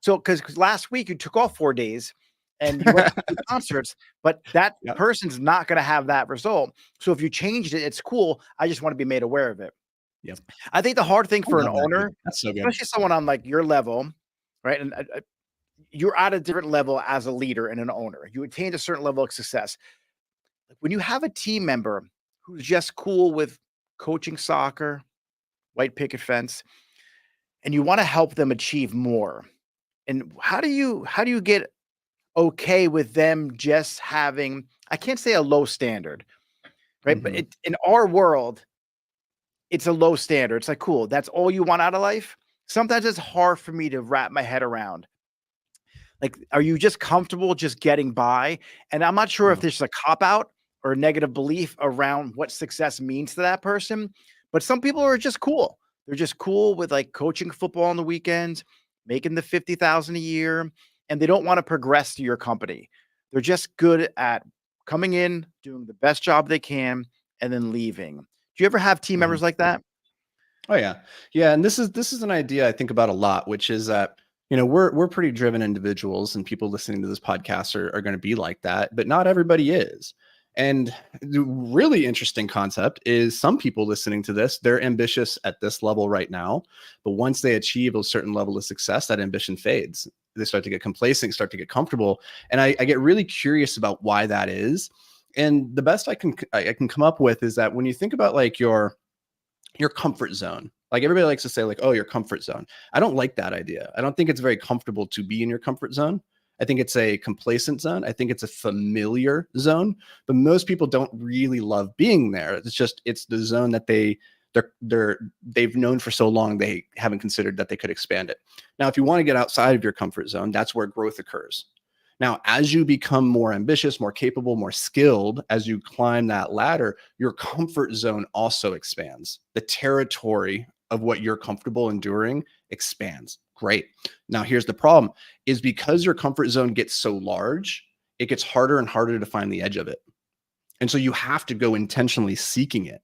So, because last week you took off 4 days and you went to 2 concerts, but that person's not going to have that result. So if you changed it, it's cool. I just want to be made aware of it. Yep. I think the hard thing for an owner, that's so good, especially someone on like your level, right? And you're at a different level as a leader and an owner. You attained a certain level of success. Like when you have a team member who's just cool with coaching soccer, white picket fence, and you want to help them achieve more. And how do you get okay with them just having, I can't say a low standard, right? But in our world, it's a low standard. It's like, cool, that's all you want out of life. Sometimes it's hard for me to wrap my head around. Like, are you just comfortable just getting by? And I'm not sure if there's a cop out or a negative belief around what success means to that person. But some people are just cool. They're just cool with like coaching football on the weekends, making the 50,000 a year, and they don't want to progress to your company. They're just good at coming in, doing the best job they can, and then leaving. Do you ever have team members like that? Oh yeah. Yeah. And this is an idea I think about a lot, which is that, you know, we're pretty driven individuals, and people listening to this podcast are going to be like that, but not everybody is. And the really interesting concept is some people listening to this, they're ambitious at this level right now, but once they achieve a certain level of success, that ambition fades. They start to get complacent, start to get comfortable. And I get really curious about why that is. And the best I can come up with is that when you think about like your comfort zone, like everybody likes to say like, oh, your comfort zone. I don't like that idea. I don't think it's very comfortable to be in your comfort zone. I think it's a complacent zone. I think it's a familiar zone, but most people don't really love being there. It's the zone that they've known for so long, they haven't considered that they could expand it. Now, if you want to get outside of your comfort zone, that's where growth occurs. Now, as you become more ambitious, more capable, more skilled, as you climb that ladder, your comfort zone also expands. The territory of what you're comfortable enduring expands. Great. Now, here's the problem is because your comfort zone gets so large, it gets harder and harder to find the edge of it. And so you have to go intentionally seeking it,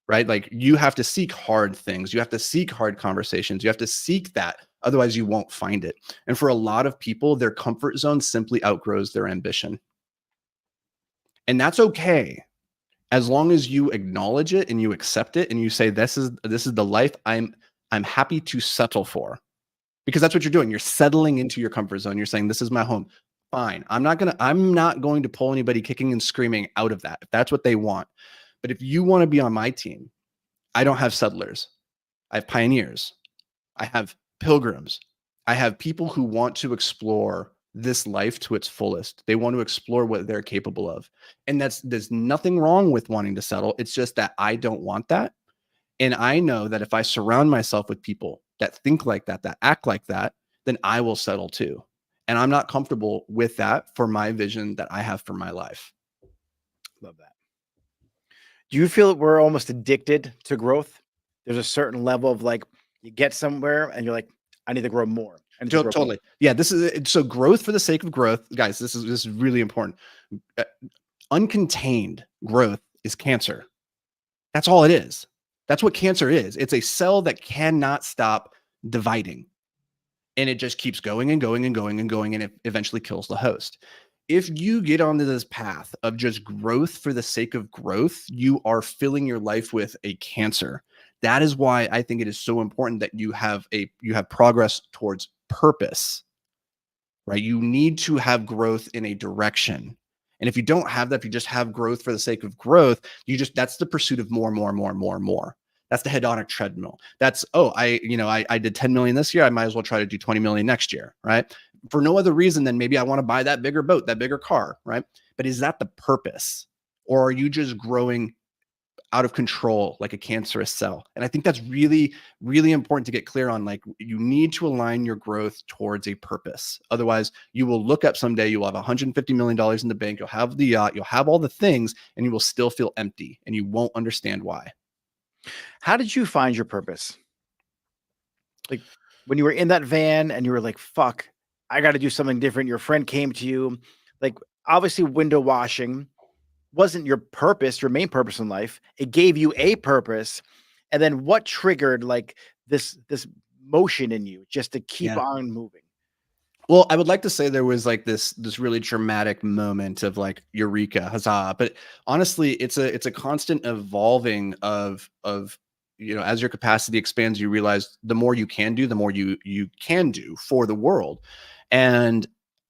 right? Like you have to seek hard things. You have to seek hard conversations. You have to seek that. Otherwise, you won't find it. And for a lot of people, their comfort zone simply outgrows their ambition. And that's okay. As long as you acknowledge it and you accept it and you say, this is the life I'm happy to settle for. Because that's what you're doing. You're settling into your comfort zone. You're saying, this is my home. Fine. I'm not going to pull anybody kicking and screaming out of that if that's what they want. But if you want to be on my team, I don't have settlers. I have pioneers. I have pilgrims. I have people who want to explore this life to its fullest. They want to explore what they're capable of. And there's nothing wrong with wanting to settle. It's just that I don't want that. And I know that if I surround myself with people that think like that act like that, then I will settle too. And I'm not comfortable with that for my vision that I have for my life. Love that. Do you feel that we're almost addicted to growth? There's a certain level of like you get somewhere and you're like, I need to grow more. I need to grow more. Totally. Yeah. This is so growth for the sake of growth, guys. This is really important. Uncontained growth is cancer. That's all it is. That's what cancer is. It's a cell that cannot stop dividing. And it just keeps going and going and going and going, and it eventually kills the host. If you get onto this path of just growth for the sake of growth, you are filling your life with a cancer. That is why I think it is so important that you have progress towards purpose, right? You need to have growth in a direction. And if you don't have that, if you just have growth for the sake of growth, that's the pursuit of more, more, more, more, more. That's the hedonic treadmill. That's, I did 10 million this year. I might as well try to do 20 million next year, right? For no other reason than maybe I want to buy that bigger boat, that bigger car, right? But is that the purpose? Or are you just growing out of control like a cancerous cell? And I think that's really, really important to get clear on. Like, you need to align your growth towards a purpose. Otherwise, you will look up someday, you'll have $150 million in the bank, you'll have the yacht, you'll have all the things, and you will still feel empty and you won't understand why. How did you find your purpose? Like when you were in that van and you were like, fuck, I got to do something different. Your friend came to you, like obviously window washing wasn't your purpose, your main purpose in life. It gave you a purpose. And then what triggered like this motion in you just to keep on moving? Well, I would like to say there was like this really dramatic moment of like eureka, huzzah. But honestly, it's a constant evolving of as your capacity expands, you realize the more you can do, the more you can do for the world. And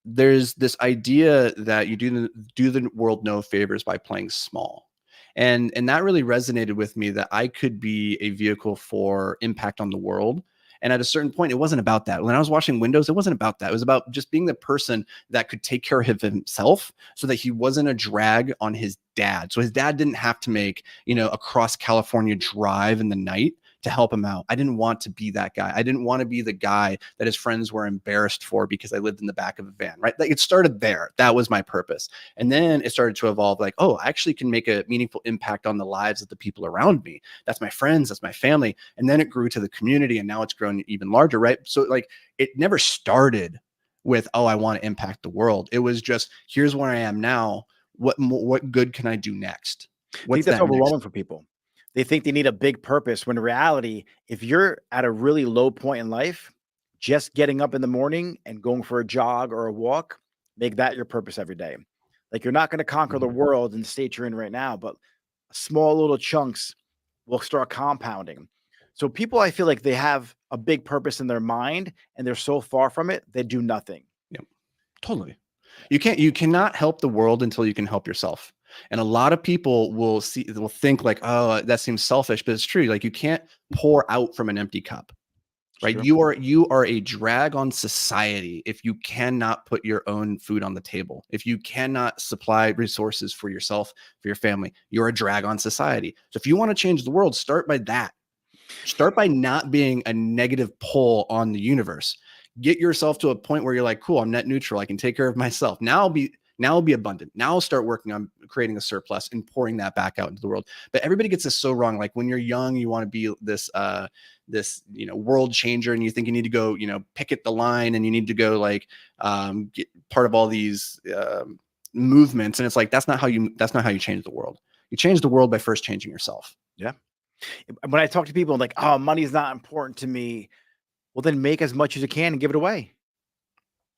there's this idea that you do the world no favors by playing small. And that really resonated with me, that I could be a vehicle for impact on the world. And at a certain point, it wasn't about that. When I was washing windows, it wasn't about that. It was about just being the person that could take care of himself so that he wasn't a drag on his dad. So his dad didn't have to make, a cross California drive in the night to help him out. I didn't want to be that guy. I didn't want to be the guy that his friends were embarrassed for because I lived in the back of a van, right? Like, it started there. That was my purpose. And then it started to evolve like, oh, I actually can make a meaningful impact on the lives of the people around me. That's my friends, that's my family. And then it grew to the community, and now it's grown even larger, right? So like, it never started with, oh, I want to impact the world. It was just, here's where I am now. What good can I do next? I think that's overwhelming for people. They think they need a big purpose, when in reality, if you're at a really low point in life, just getting up in the morning and going for a jog or a walk, make that your purpose every day. Like, you're not going to conquer the world in the state you're in right now, but small little chunks will start compounding. So people, I feel like they have a big purpose in their mind and they're so far from it, they do nothing. Yep. Totally. You cannot help the world until you can help yourself. And a lot of people will think like, oh, that seems selfish, but it's true. Like, you can't pour out from an empty cup, right? Sure. You are a drag on society if you cannot put your own food on the table. If you cannot supply resources for yourself, for your family, you're a drag on society. So if you want to change the world, start by that. Start by not being a negative pull on the universe. Get yourself to a point where you're like, cool, I'm net neutral. I can take care of myself. Now I'll be abundant. Now I'll start working on creating a surplus and pouring that back out into the world. But everybody gets this so wrong. Like, when you're young, you want to be this world changer, and you think you need to go, picket the line, and you need to go like get part of all these movements. And it's like, that's not how you change the world. You change the world by first changing yourself. Yeah. When I talk to people, I'm like, oh, money's not important to me. Well, then make as much as you can and give it away.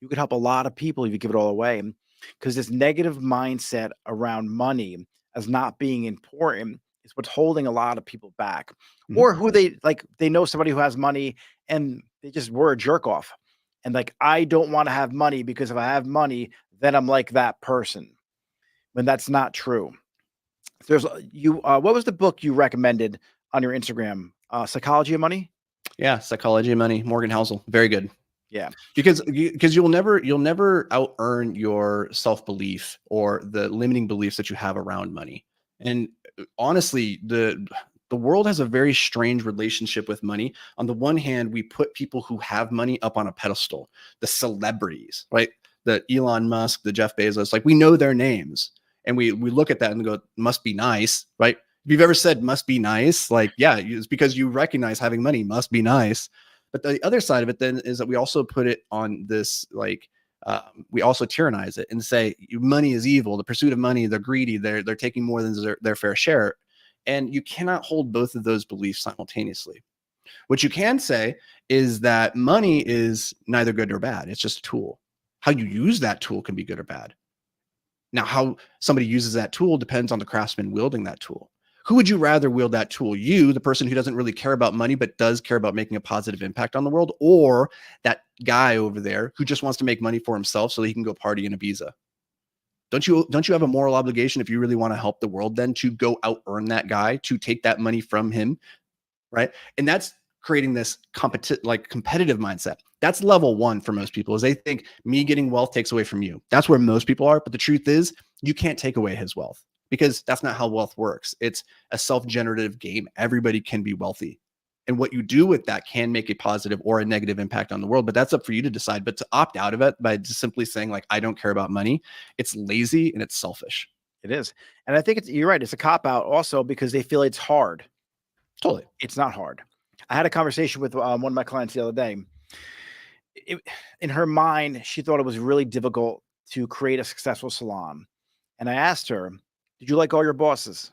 You could help a lot of people if you give it all away. Because this negative mindset around money as not being important is what's holding a lot of people back. Mhm. Or who they know somebody who has money and they just were a jerk off. And like, I don't want to have money because if I have money, then I'm like that person. When that's not true. There's what was the book you recommended on your Instagram? Psychology of Money? Yeah. Psychology of Money, Morgan Housel. Very good. Yeah. because you'll never out earn your self-belief or the limiting beliefs that you have around money. And honestly, the world has a very strange relationship with money. On the one hand, we put people who have money up on a pedestal, the celebrities, right? The Elon Musk, the Jeff Bezos, like we know their names, and we look at that and go, must be nice, right? If you've ever said must be nice, like, yeah, it's because you recognize having money must be nice. But the other side of it then is that we also put it on this, like, we also tyrannize it and say money is evil. The pursuit of money, they're greedy. They're taking more than their fair share. And you cannot hold both of those beliefs simultaneously. What you can say is that money is neither good nor bad. It's just a tool. How you use that tool can be good or bad. Now, how somebody uses that tool depends on the craftsman wielding that tool. Who would you rather wield that tool? You, the person who doesn't really care about money, but does care about making a positive impact on the world, or that guy over there who just wants to make money for himself so that he can go party in Ibiza? Don't you have a moral obligation, if you really want to help the world, then to go out earn that guy, to take that money from him, right? And that's creating this competitive mindset. That's level one for most people, is they think me getting wealth takes away from you. That's where most people are. But the truth is, you can't take away his wealth, because that's not how wealth works. It's a self-generative game. Everybody can be wealthy. And what you do with that can make a positive or a negative impact on the world, but that's up for you to decide. But to opt out of it by just simply saying, like, I don't care about money, it's lazy and it's selfish. It is. And I think you're right. It's a cop out also because they feel it's hard. Totally. It's not hard. I had a conversation with one of my clients the other day. In her mind, she thought it was really difficult to create a successful salon. And I asked her, did you like all your bosses?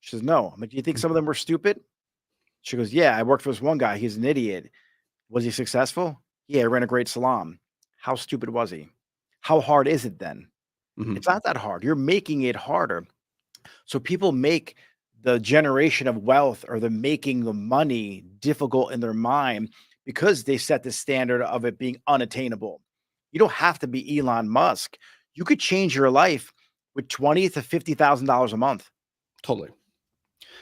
She says, no. I'm like, do you think some of them were stupid? She goes, yeah, I worked for this one guy. He's an idiot. Was he successful? Yeah, he ran a great salon. How stupid was he? How hard is it then? Mhm. It's not that hard. You're making it harder. So people make the generation of wealth or the making the money difficult in their mind because they set the standard of it being unattainable. You don't have to be Elon Musk. You could change your life with $20,000 to $50,000 a month, Totally.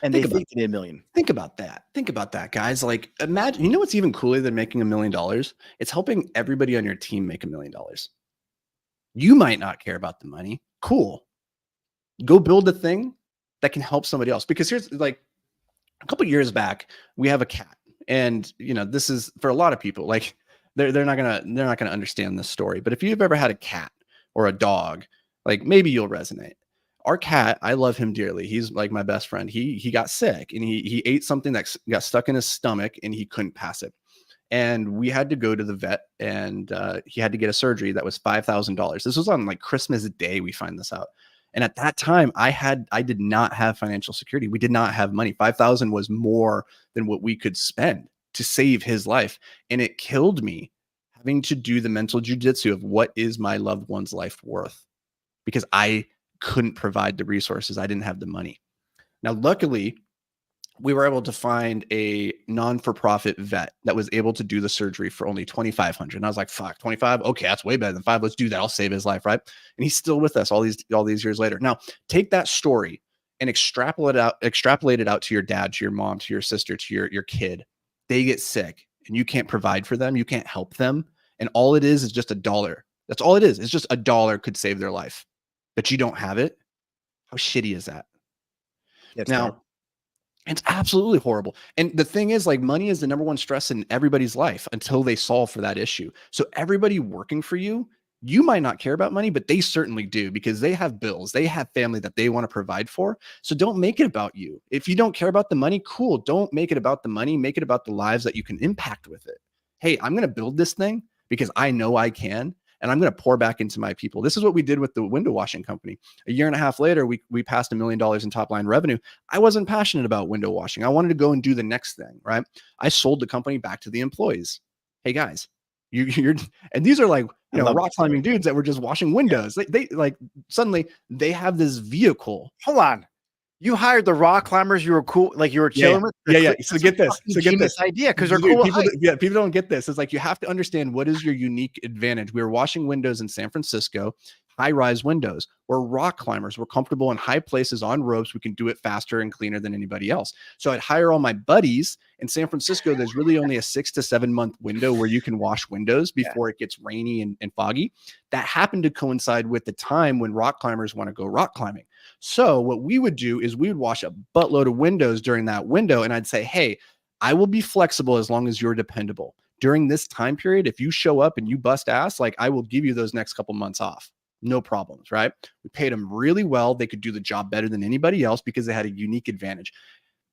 and Think they about think they need $1 million. Think about that. Think about that, guys. Like, imagine, you know what's even cooler than making $1 million? It's helping everybody on your team make $1 million. You might not care about the money. Cool. Go build a thing that can help somebody else. Because here's, like, a couple years back, we have a cat. And, you know, this is for a lot of people, like, they're not gonna understand this story. But if you've ever had a cat or a dog, like, maybe you'll resonate. Our cat, I love him dearly. He's like my best friend. He got sick and he ate something that got stuck in his stomach and he couldn't pass it. And we had to go to the vet, and he had to get a surgery that was $5,000. This was on, like, Christmas Day. We find this out. And at that time, I did not have financial security. We did not have money. 5,000 was more than what we could spend to save his life. And it killed me having to do the mental jujitsu of what is my loved one's life worth, because I couldn't provide the resources. I didn't have the money. Now, luckily, we were able to find a non-for-profit vet that was able to do the surgery for only $2,500. And I was like, fuck, 25? Okay, that's way better than 5. Let's do that. I'll save his life, right? And he's still with us all these years later. Now, take that story and extrapolate it out to your dad, to your mom, to your sister, to your kid. They get sick and you can't provide for them. You can't help them. And all it is just $1. That's all it is. It's just $1 could save their life. But you don't have it. How shitty is that? It's Now, terrible. it's absolutely horrible. And the thing is, like, money is the number one stress in everybody's life until they solve for that issue. So everybody working for you, you might not care about money, but they certainly do, because they have bills. They have family that they want to provide for. So don't make it about you. If you don't care about the money, cool. Don't make it about the money. Make it about the lives that you can impact with it. Hey, I'm going to build this thing because I know I can. And I'm going to pour back into my people. This is what we did with the window washing company. A year and a half later, we passed $1 million in top line revenue. I wasn't passionate about window washing. I wanted to go and do the next thing, right? I sold the company back to the employees. Hey guys, you're, and these are, like, rock climbing dudes that were just washing windows. Yeah. They like, suddenly they have this vehicle. Hold on. You hired the rock climbers. You were cool. Like, you were chilling with. Yeah. So get this. Idea, because they're cool. People don't get this. It's like, you have to understand what is your unique advantage. We were washing windows in San Francisco. high-rise windows. We're rock climbers. We're comfortable in high places on ropes. We can do it faster and cleaner than anybody else. So I'd hire all my buddies. In San Francisco, there's really only a 6 to 7 month window where you can wash windows before it gets rainy and foggy. That happened to coincide with the time when rock climbers want to go rock climbing. So what we would do is we would wash a buttload of windows during that window. And I'd say, hey, I will be flexible as long as you're dependable. During this time period, if you show up and you bust ass, like I will give you those next couple months off. No problems, right? We paid them really well. They could do the job better than anybody else because they had a unique advantage.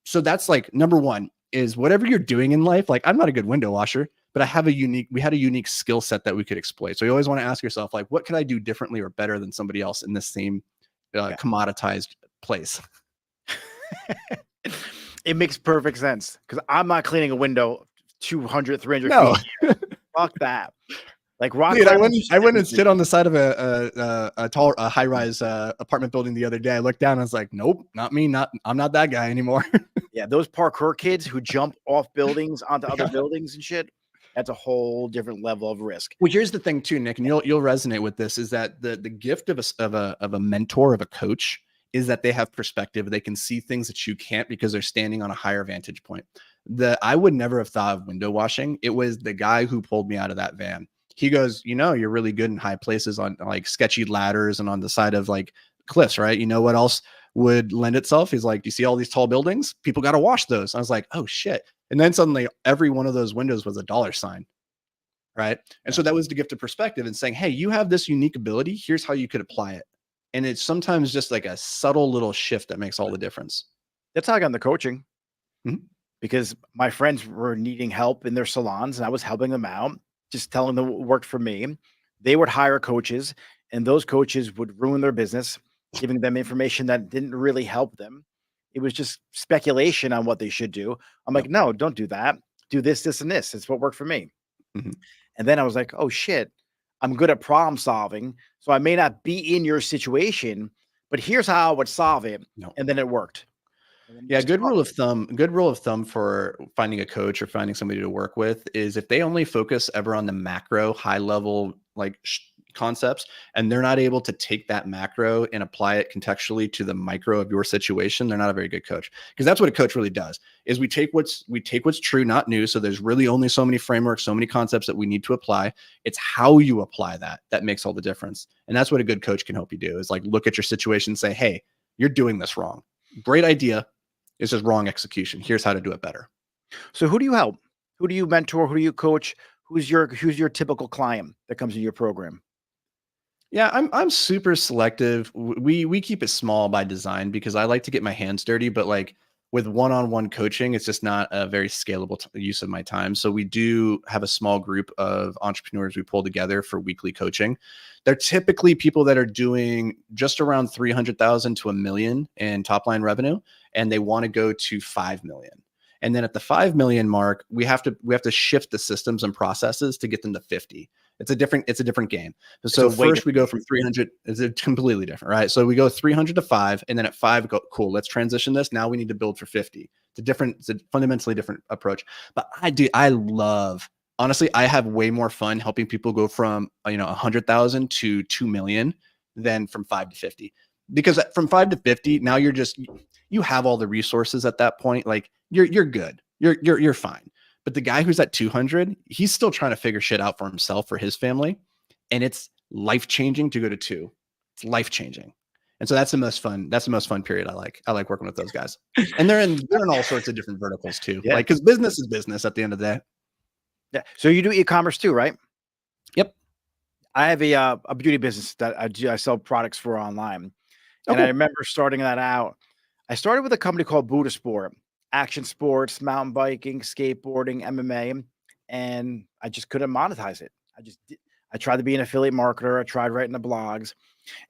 So that's like number one is whatever you're doing in life. Like I'm not a good window washer, but we had a unique skill set that we could exploit. So you always want to ask yourself, like, what could I do differently or better than somebody else in the same commoditized place? It makes perfect sense because I'm not cleaning a window 200, 300 No. feet. Fuck that. Like rock. Dude, I went and sit on the side of a high-rise apartment building the other day. I looked down and I was like, nope, not me. I'm not that guy anymore. Yeah, those parkour kids who jump off buildings onto other buildings and shit. That's a whole different level of risk. Well, here's the thing too, Nick, and you'll resonate with this, is that the gift of a mentor, of a coach, is that they have perspective. They can see things that you can't because they're standing on a higher vantage point. I would never have thought of window washing. It was the guy who pulled me out of that van. He goes, you're really good in high places on like sketchy ladders and on the side of like cliffs, right? You know what else would lend itself? He's like, do you see all these tall buildings? People got to wash those. I was like, oh shit. And then suddenly every one of those windows was a dollar sign. Right. And so that was the gift of perspective and saying, hey, you have this unique ability. Here's how you could apply it. And it's sometimes just like a subtle little shift that makes all the difference. That's how I got into coaching. Mhm. Because my friends were needing help in their salons and I was helping them out, just telling them what worked for me. They would hire coaches and those coaches would ruin their business, giving them information that didn't really help them. It was just speculation on what they should do. I'm like, no, don't do that. Do this, this, and this. It's what worked for me. Mhm. And then I was like, oh shit, I'm good at problem solving. So I may not be in your situation, but here's how I would solve it. No. And then it worked. Yeah, good rule of thumb for finding a coach or finding somebody to work with is if they only focus ever on the macro high level like concepts and they're not able to take that macro and apply it contextually to the micro of your situation, they're not a very good coach. Because that's what a coach really does is we take what's true, not new. So there's really only so many frameworks, so many concepts that we need to apply. It's how you apply that makes all the difference. And that's what a good coach can help you do is like look at your situation and say, hey, you're doing this wrong. Great idea. It's just wrong execution. Here's how to do it better. So who do you help? Who do you mentor? Who do you coach? Who's your typical client that comes in your program? Yeah, I'm super selective. We keep it small by design because I like to get my hands dirty, but like with one-on-one coaching, it's just not a very scalable use of my time. So we do have a small group of entrepreneurs we pull together for weekly coaching. They're typically people that are doing just around 300,000 to $1 million in top line revenue, and they want to go to 5 million. And then at the 5 million mark, we have to shift the systems and processes to get them to 50. It's a different game. So first we go from 300, it's completely different, right? So we go 300 to 5, and then at 5, go, cool, let's transition this. Now we need to build for 50. It's a fundamentally different approach. But honestly, I have way more fun helping people go from 100,000 to 2 million than from 5 to 50. Because from 5 to 50, now you have all the resources at that point. Like you're good. You're fine. But the guy who's at 200, he's still trying to figure shit out for himself, for his family. And it's life-changing to go to 2. It's life-changing. And so that's the most fun period I like. I like working with those guys. And they're in all sorts of different verticals too. Yeah. Like, because business is business at the end of the day. Yeah. So you do e-commerce too, right? Yep. I have a beauty business that I sell products for online. Oh, and cool. I remember starting that out. I started with a company called Buddha Sport, action sports, mountain biking, skateboarding, MMA, and I just couldn't monetize it. I tried to be an affiliate marketer. I tried writing the blogs,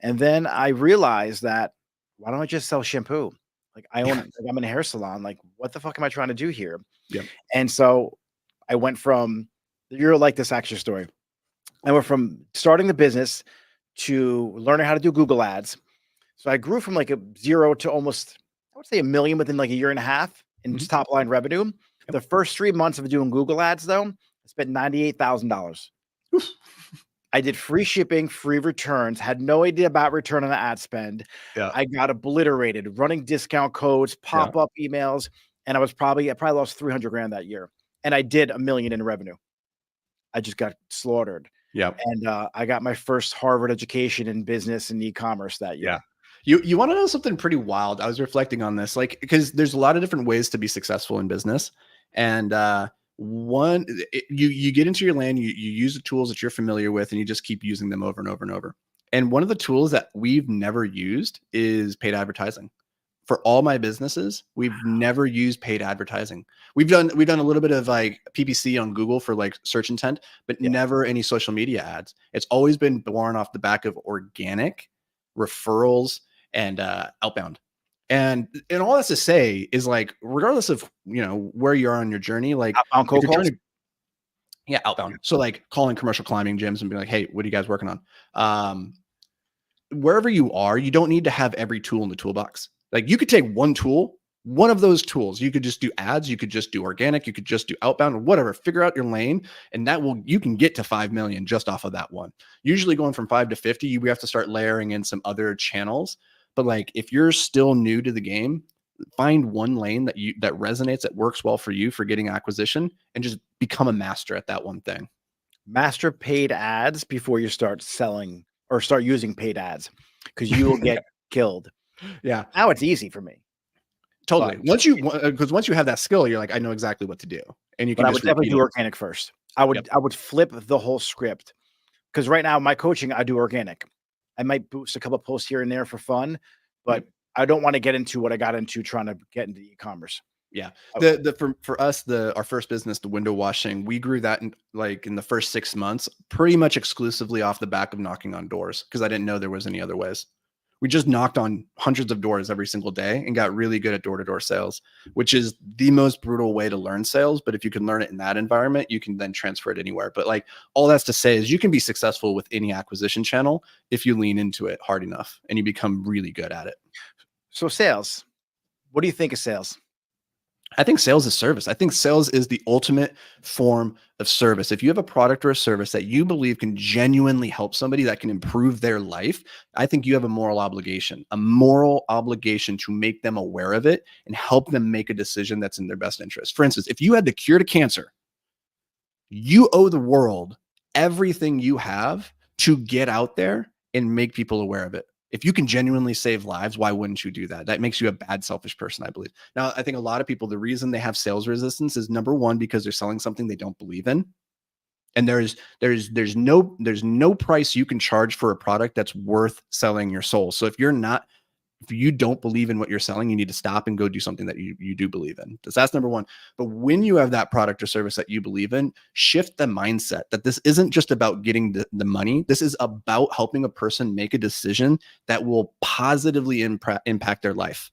and then I realized that why don't I just sell shampoo? Like I'm in a hair salon. Like what the fuck am I trying to do here? Yep. And so I went from you're like this action story. I went from starting the business to learning how to do Google ads. So I grew from like a 0 to almost, I would say, 1 million within like a year and a half in just top line revenue. Yep. The first 3 months of doing Google ads, though, I spent $98,000. I did free shipping, free returns, had no idea about return on ad spend. Yeah. I got obliterated running discount codes, Yeah. pop-up emails, and I probably lost 300 grand that year. And I did 1 million in revenue. I just got slaughtered. Yeah. And I got my first Harvard education in business and e-commerce that year. Yeah. You want to know something pretty wild? I was reflecting on this, like, because there's a lot of different ways to be successful in business. And you get into your lane, you use the tools that you're familiar with, and you just keep using them over and over and over. And one of the tools that we've never used is paid advertising. For all my businesses, we've never used paid advertising. We've done a little bit of like PPC on Google for like search intent, but Yeah. never any social media ads. It's always been born off the back of organic referrals and outbound. And all that's to say is, like, regardless of where you are on your journey, like Outbound if cold you're trying calls? to, yeah, outbound. So like calling commercial climbing gyms and being like, hey, what are you guys working on? Wherever you are, you don't need to have every tool in the toolbox. Like, you could take one tool, one of those tools. You could just do ads, you could just do organic, you could just do outbound, or whatever. Figure out your lane, and you can get to 5 million just off of that one. Usually going from 5 to 50, we have to start layering in some other channels. But like, if you're still new to the game, find one lane that resonates, that works well for you for getting acquisition, and just become a master at that one thing. Master paid ads before you start selling or start using paid ads, because you will get killed. Yeah, Now it's easy for me. totally. But Once you have that skill, you're like, I know exactly what to do, and you can I would just definitely repeat do it. organic first. I would flip the whole script, because right now my coaching, I do organic. I might boost a couple of posts here and there for fun, but I don't want to get into what I got into trying to get into e-commerce. Yeah. For us, our first business, the window washing, we grew that in the first 6 months, pretty much exclusively off the back of knocking on doors, because I didn't know there was any other ways. We just knocked on hundreds of doors every single day and got really good at door-to-door sales, which is the most brutal way to learn sales. But if you can learn it in that environment, you can then transfer it anywhere. But like, all that's to say is, you can be successful with any acquisition channel if you lean into it hard enough and you become really good at it. So sales, what do you think of sales? I think sales is service. I think sales is the ultimate form of service. If you have a product or a service that you believe can genuinely help somebody, that can improve their life, I think you have a moral obligation to make them aware of it and help them make a decision that's in their best interest. For instance, if you had the cure to cancer, you owe the world everything you have to get out there and make people aware of it. If you can genuinely save lives, why wouldn't you do that? That makes you a bad, selfish person, I believe. Now, I think a lot of people, the reason they have sales resistance is, number one, because they're selling something they don't believe in. And there's no price you can charge for a product that's worth selling your soul. So if you don't believe in what you're selling, you need to stop and go do something that you do believe in. That's number one. But when you have that product or service that you believe in, shift the mindset that this isn't just about getting the money. This is about helping a person make a decision that will positively impact their life.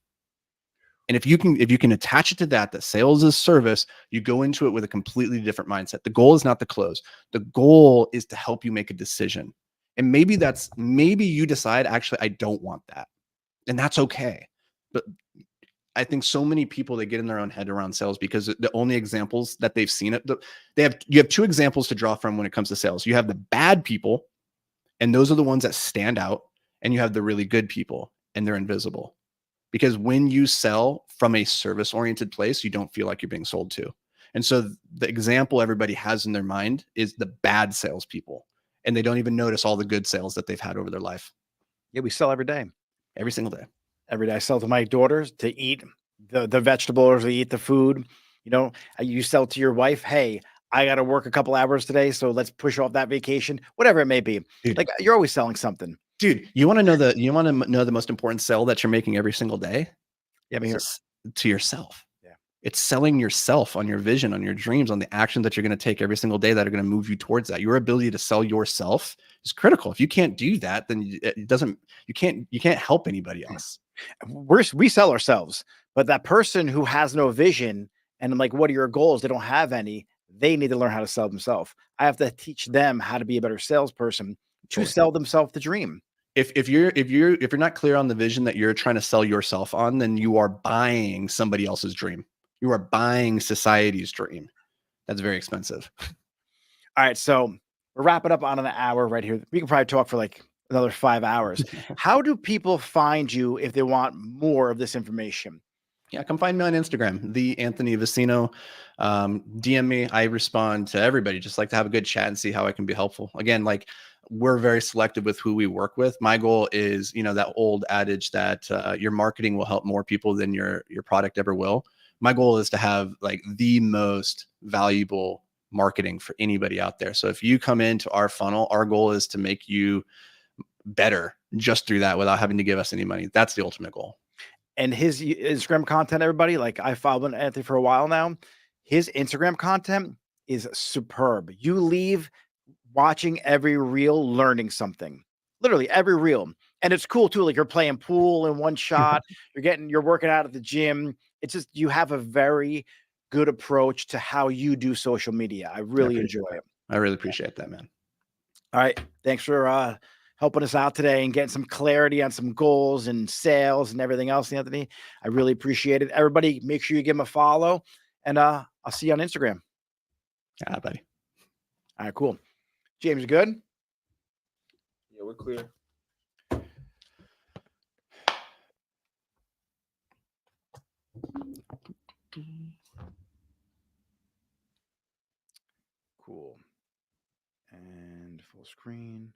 And if you can attach it to that sales is service, you go into it with a completely different mindset. The goal is not to close. The goal is to help you make a decision. And maybe you decide, actually, I don't want that. And that's okay. But I think so many people, they get in their own head around sales because the only examples that they've seen it, you have two examples to draw from when it comes to sales. You have the bad people, and those are the ones that stand out, and you have the really good people, and they're invisible. Because when you sell from a service-oriented place, you don't feel like you're being sold to. And so the example everybody has in their mind is the bad salespeople, and they don't even notice all the good sales that they've had over their life. Yeah, we sell every day. Every single day. Every day I sell to my daughters to eat the vegetables, to eat the food. You sell to your wife, hey, I got to work a couple hours today, so let's push off that vacation, whatever it may be. Dude. Like, you're always selling something. Dude, you want to know the most important sell that you're making every single day? Yeah, but It's to yourself. Yeah. It's selling yourself on your vision, on your dreams, on the actions that you're going to take every single day that are going to move you towards that. Your ability to sell yourself is critical. If you can't do that, then you can't help anybody else. we sell ourselves, but that person who has no vision and I'm like, what are your goals? They don't have any. They need to learn how to sell themselves. I have to teach them how to be a better salesperson to Totally. sell themselves the dream. If you're not clear on the vision that you're trying to sell yourself on, then you are buying somebody else's dream. You are buying society's dream. That's very expensive. All right, so we're wrapping up on an hour right here. We can probably talk for like another 5 hours. How do people find you if they want more of this information? Yeah, come find me on Instagram, the Anthony Vicino. DM me. I respond to everybody. Just like to have a good chat and see how I can be helpful. Again, like we're very selective with who we work with. My goal is, that old adage that your marketing will help more people than your product ever will. My goal is to have like the most valuable marketing for anybody out there. So if you come into our funnel, our goal is to make you better just through that without having to give us any money. That's the ultimate goal. And his Instagram content, everybody, like I followed Anthony for a while now. His Instagram content is superb. You leave watching every reel, learning something, literally every reel. And it's cool too. Like you're playing pool in one shot, you're working out at the gym. It's just, you have a very good approach to how you do social media. I really enjoy it. I really appreciate that, man. All right. Thanks for helping us out today and getting some clarity on some goals and sales and everything else, Anthony. I really appreciate it. Everybody, make sure you give him a follow, and I'll see you on Instagram. Yeah, buddy. All right, cool. James, good? Yeah, we're clear. Cool. And full screen.